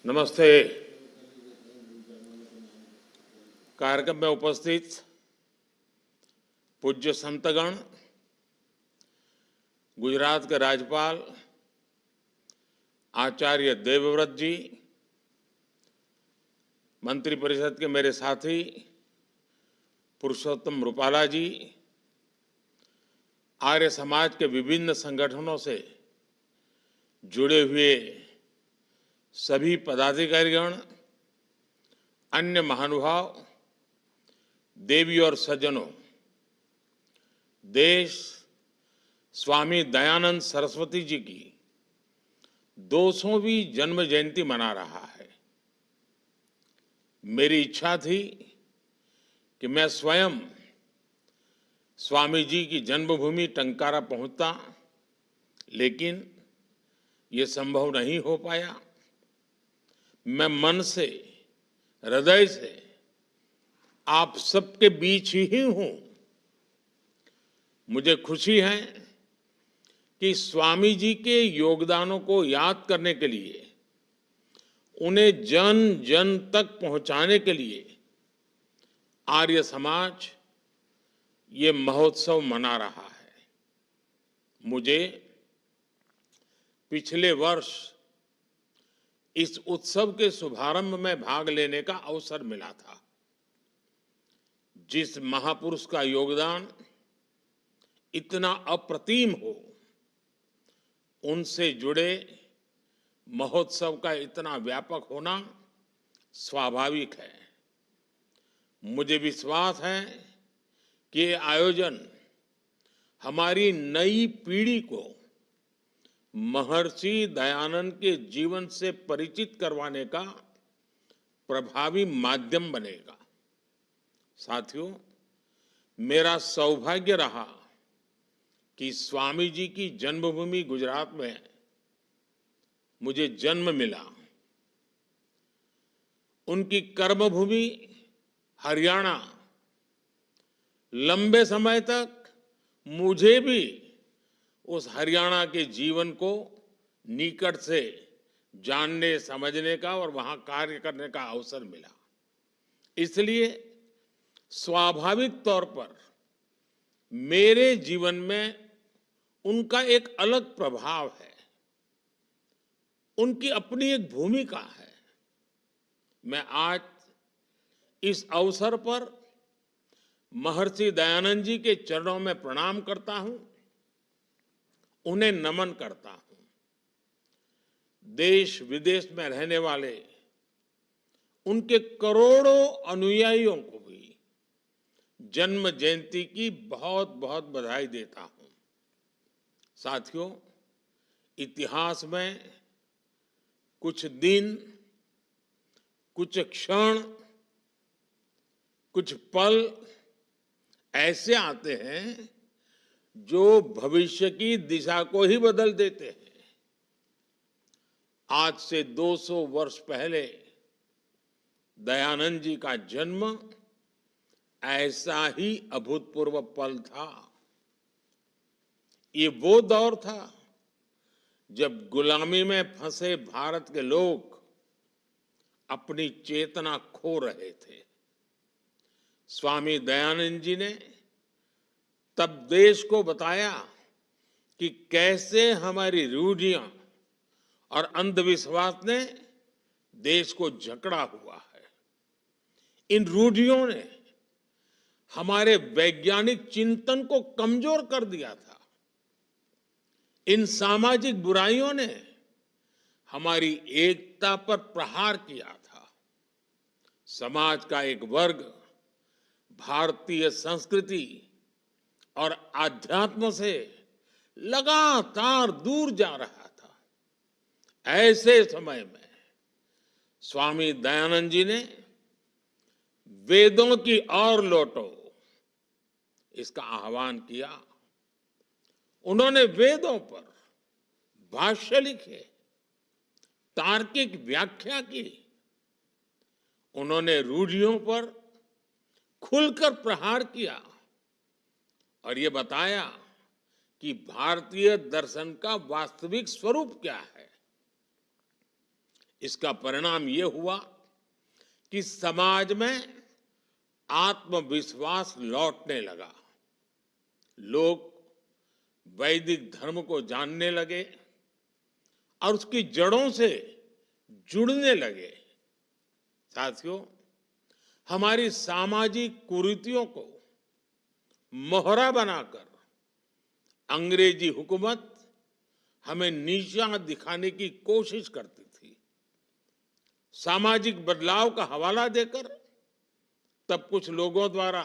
नमस्ते। कार्यक्रम में उपस्थित पूज्य संतगण, गुजरात के राज्यपाल आचार्य देवव्रत जी, मंत्रिपरिषद के मेरे साथी पुरुषोत्तम रूपाला जी, आर्य समाज के विभिन्न संगठनों से जुड़े हुए सभी पदाधिकारीगण, अन्य महानुभाव, देवी और सज्जनों, देश स्वामी दयानंद सरस्वती जी की 200वीं जन्म जयंती मना रहा है। मेरी इच्छा थी कि मैं स्वयं स्वामी जी की जन्मभूमि टंकारा पहुंचता, लेकिन ये संभव नहीं हो पाया। मैं मन से, हृदय से आप सबके बीच ही हूं। मुझे खुशी है कि स्वामी जी के योगदानों को याद करने के लिए, उन्हें जन जन तक पहुंचाने के लिए आर्य समाज ये महोत्सव मना रहा है। मुझे पिछले वर्ष इस उत्सव के शुभारंभ में भाग लेने का अवसर मिला था। जिस महापुरुष का योगदान इतना अप्रतिम हो, उनसे जुड़े महोत्सव का इतना व्यापक होना स्वाभाविक है। मुझे विश्वास है कि ये आयोजन हमारी नई पीढ़ी को महर्षि दयानंद के जीवन से परिचित करवाने का प्रभावी माध्यम बनेगा। साथियों, मेरा सौभाग्य रहा कि स्वामी जी की जन्मभूमि गुजरात में मुझे जन्म मिला। उनकी कर्मभूमि हरियाणा लंबे समय तक मुझे भी उस हरियाणा के जीवन को निकट से जानने, समझने का और वहां कार्य करने का अवसर मिला। इसलिए स्वाभाविक तौर पर मेरे जीवन में उनका एक अलग प्रभाव है, उनकी अपनी एक भूमिका है। मैं आज इस अवसर पर महर्षि दयानंद जी के चरणों में प्रणाम करता हूं, उन्हें नमन करता हूं। देश विदेश में रहने वाले उनके करोड़ों अनुयायियों को भी जन्म जयंती की बहुत बहुत बधाई देता हूं। साथियों, इतिहास में कुछ दिन, कुछ क्षण, कुछ पल ऐसे आते हैं जो भविष्य की दिशा को ही बदल देते हैं। आज से 200 वर्ष पहले दयानंद जी का जन्म ऐसा ही अभूतपूर्व पल था। ये वो दौर था जब गुलामी में फंसे भारत के लोग अपनी चेतना खो रहे थे। स्वामी दयानंद जी ने तब देश को बताया कि कैसे हमारी रूढ़ियां और अंधविश्वास ने देश को जकड़ा हुआ है। इन रूढ़ियों ने हमारे वैज्ञानिक चिंतन को कमजोर कर दिया था। इन सामाजिक बुराइयों ने हमारी एकता पर प्रहार किया था। समाज का एक वर्ग भारतीय संस्कृति और आध्यात्म से लगातार दूर जा रहा था। ऐसे समय में स्वामी दयानंद जी ने वेदों की ओर लौटो, इसका आह्वान किया। उन्होंने वेदों पर भाष्य लिखे, तार्किक व्याख्या की। उन्होंने रूढ़ियों पर खुलकर प्रहार किया और ये बताया कि भारतीय दर्शन का वास्तविक स्वरूप क्या है। इसका परिणाम ये हुआ कि समाज में आत्मविश्वास लौटने लगा। लोग वैदिक धर्म को जानने लगे और उसकी जड़ों से जुड़ने लगे। साथियों, हमारी सामाजिक कुरीतियों को मोहरा बनाकर अंग्रेजी हुकूमत हमें नीचा दिखाने की कोशिश करती थी। सामाजिक बदलाव का हवाला देकर तब कुछ लोगों द्वारा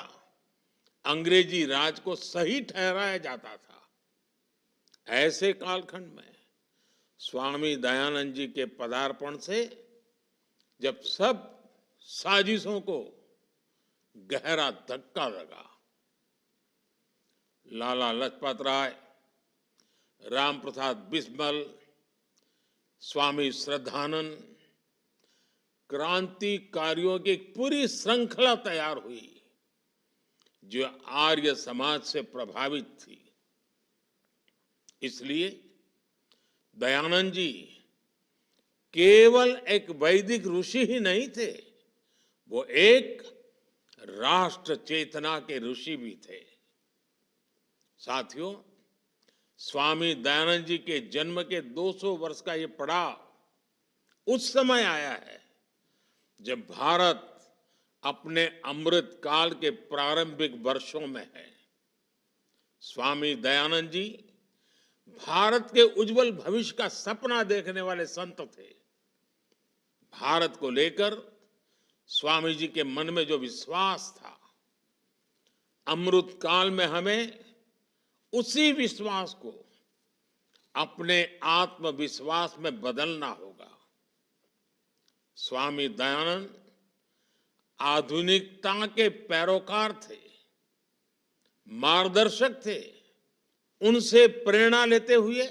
अंग्रेजी राज को सही ठहराया जाता था। ऐसे कालखंड में स्वामी दयानंद जी के पदार्पण से जब सब साजिशों को गहरा धक्का लगा, लाला लाजपत राय, राम प्रसाद बिस्मिल, स्वामी श्रद्धानंद, क्रांतिकारियों की एक पूरी श्रृंखला तैयार हुई जो आर्य समाज से प्रभावित थी। इसलिए दयानंद जी केवल एक वैदिक ऋषि ही नहीं थे, वो एक राष्ट्र चेतना के ऋषि भी थे। साथियों, स्वामी दयानंद जी के जन्म के 200 वर्ष का ये पड़ाव उस समय आया है जब भारत अपने अमृत काल के प्रारंभिक वर्षों में है। स्वामी दयानंद जी भारत के उज्जवल भविष्य का सपना देखने वाले संत थे। भारत को लेकर स्वामी जी के मन में जो विश्वास था, अमृत काल में हमें उसी विश्वास को अपने आत्मविश्वास में बदलना होगा। स्वामी दयानंद आधुनिकता के पैरोकार थे, मार्गदर्शक थे। उनसे प्रेरणा लेते हुए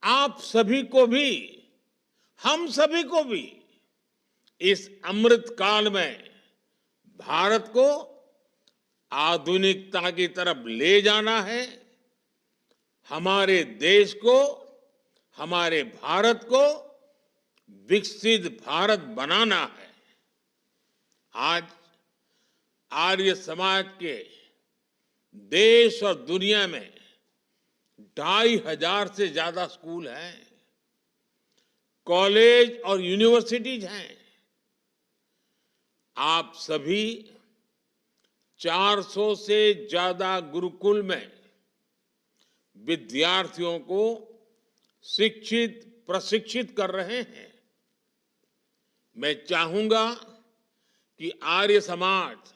आप सभी को भी, हम सभी को भी इस अमृत काल में भारत को आधुनिकता की तरफ ले जाना है। हमारे देश को, हमारे भारत को विकसित भारत बनाना है। आज आर्य समाज के देश और दुनिया में 2,500 से ज्यादा स्कूल हैं, कॉलेज और यूनिवर्सिटीज हैं। आप सभी 400 से ज्यादा गुरुकुल में विद्यार्थियों को शिक्षित प्रशिक्षित कर रहे हैं। मैं चाहूंगा कि आर्य समाज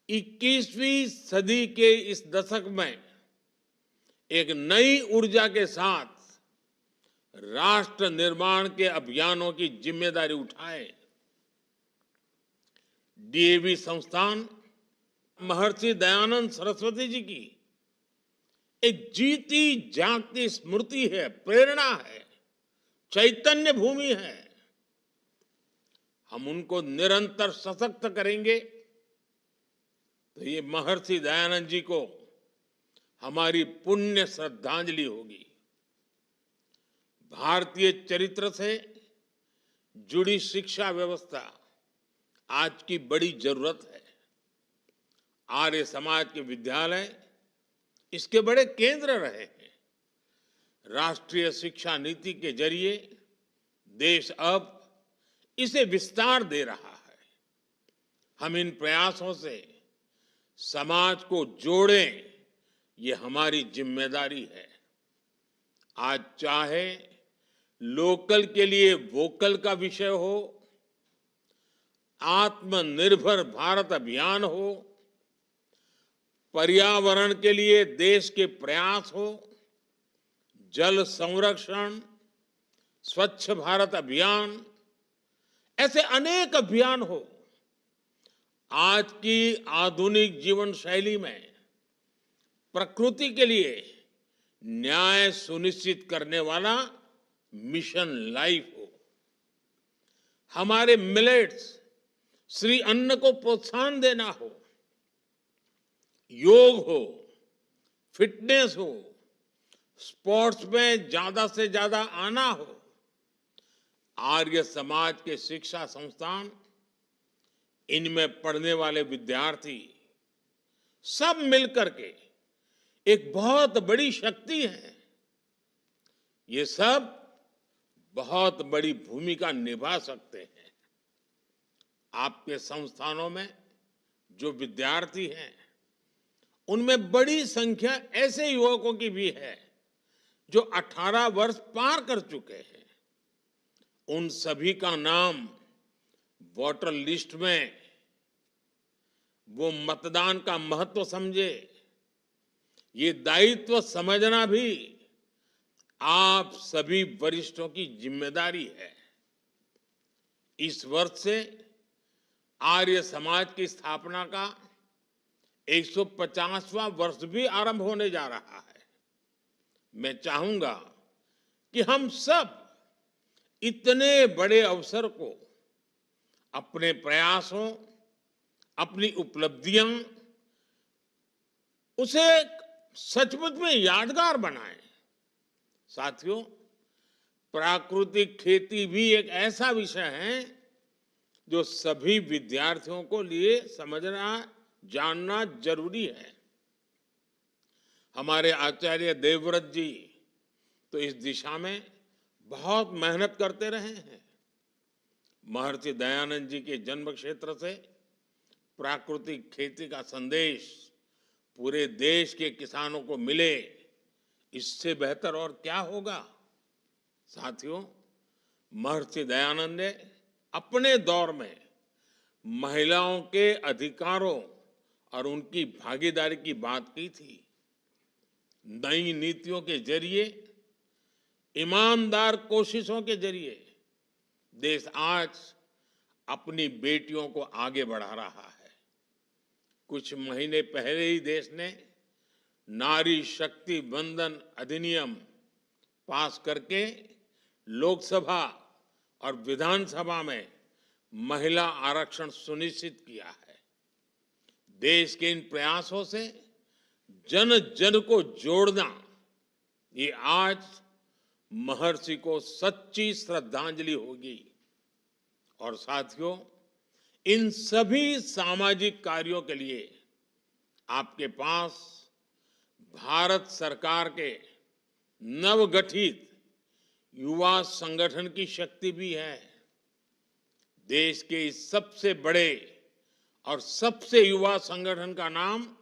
21वीं सदी के इस दशक में एक नई ऊर्जा के साथ राष्ट्र निर्माण के अभियानों की जिम्मेदारी उठाए। डीएवी संस्थान महर्षि दयानंद सरस्वती जी की एक जीती जागती स्मृति है, प्रेरणा है, चैतन्य भूमि है। हम उनको निरंतर सशक्त करेंगे तो ये महर्षि दयानंद जी को हमारी पुण्य श्रद्धांजलि होगी। भारतीय चरित्र से जुड़ी शिक्षा व्यवस्था आज की बड़ी जरूरत है। आर्य समाज के विद्यालय इसके बड़े केंद्र रहे हैं। राष्ट्रीय शिक्षा नीति के जरिए देश अब इसे विस्तार दे रहा है। हम इन प्रयासों से समाज को जोड़ें, ये हमारी जिम्मेदारी है। आज चाहे लोकल के लिए वोकल का विषय हो, आत्मनिर्भर भारत अभियान हो, पर्यावरण के लिए देश के प्रयास हो, जल संरक्षण, स्वच्छ भारत अभियान, ऐसे अनेक अभियान हो। आज की आधुनिक जीवन शैली में प्रकृति के लिए न्याय सुनिश्चित करने वाला मिशन लाइफ हो, हमारे मिलेट्स श्री अन्न को प्रोत्साहन देना हो, योग हो, फिटनेस हो, स्पोर्ट्स में ज्यादा से ज्यादा आना हो, आर्य समाज के शिक्षा संस्थान, इनमें पढ़ने वाले विद्यार्थी सब मिलकर के एक बहुत बड़ी शक्ति है। ये सब बहुत बड़ी भूमिका निभा सकते हैं। आपके संस्थानों में जो विद्यार्थी हैं, उनमें बड़ी संख्या ऐसे युवकों की भी है जो 18 वर्ष पार कर चुके हैं। उन सभी का नाम वोटर लिस्ट में वो मतदान का महत्व समझे, ये दायित्व समझना भी आप सभी वरिष्ठों की जिम्मेदारी है। इस वर्ष से आर्य समाज की स्थापना का 150वां वर्ष भी आरंभ होने जा रहा है। मैं चाहूंगा कि हम सब इतने बड़े अवसर को अपने प्रयासों, अपनी उपलब्धियां, उसे सचमुच में यादगार बनाएं। साथियों, प्राकृतिक खेती भी एक ऐसा विषय है जो सभी विद्यार्थियों को लिए समझना, जानना जरूरी है। हमारे आचार्य देवव्रत जी तो इस दिशा में बहुत मेहनत करते रहे हैं। महर्षि दयानंद जी के जन्म क्षेत्र से प्राकृतिक खेती का संदेश पूरे देश के किसानों को मिले, इससे बेहतर और क्या होगा। साथियों, महर्षि दयानंद ने अपने दौर में महिलाओं के अधिकारों और उनकी भागीदारी की बात की थी। नई नीतियों के जरिए, ईमानदार कोशिशों के जरिए देश आज अपनी बेटियों को आगे बढ़ा रहा है। कुछ महीने पहले ही देश ने नारी शक्ति वंदन अधिनियम पास करके लोकसभा और विधानसभा में महिला आरक्षण सुनिश्चित किया है। देश के इन प्रयासों से जन जन को जोड़ना, ये आज महर्षि को सच्ची श्रद्धांजलि होगी। और साथियों, इन सभी सामाजिक कार्यों के लिए आपके पास भारत सरकार के नवगठित युवा संगठन की शक्ति भी है। देश के इस सबसे बड़े और सबसे युवा संगठन का नाम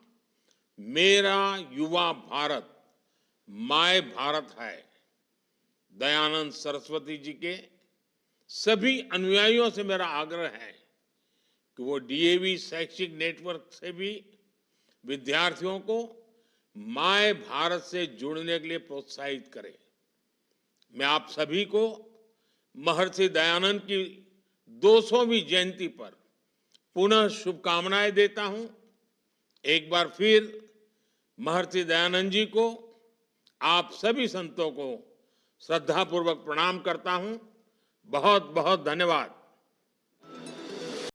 मेरा युवा भारत, माय भारत है। दयानंद सरस्वती जी के सभी अनुयायियों से मेरा आग्रह है कि वो डीएवी शैक्षिक नेटवर्क से भी विद्यार्थियों को माय भारत से जुड़ने के लिए प्रोत्साहित करें। मैं आप सभी को महर्षि दयानंद की 200वीं जयंती पर पुनः शुभकामनाएं देता हूं। एक बार फिर महर्षि दयानंद जी को, आप सभी संतों को श्रद्धापूर्वक प्रणाम करता हूं। बहुत बहुत धन्यवाद।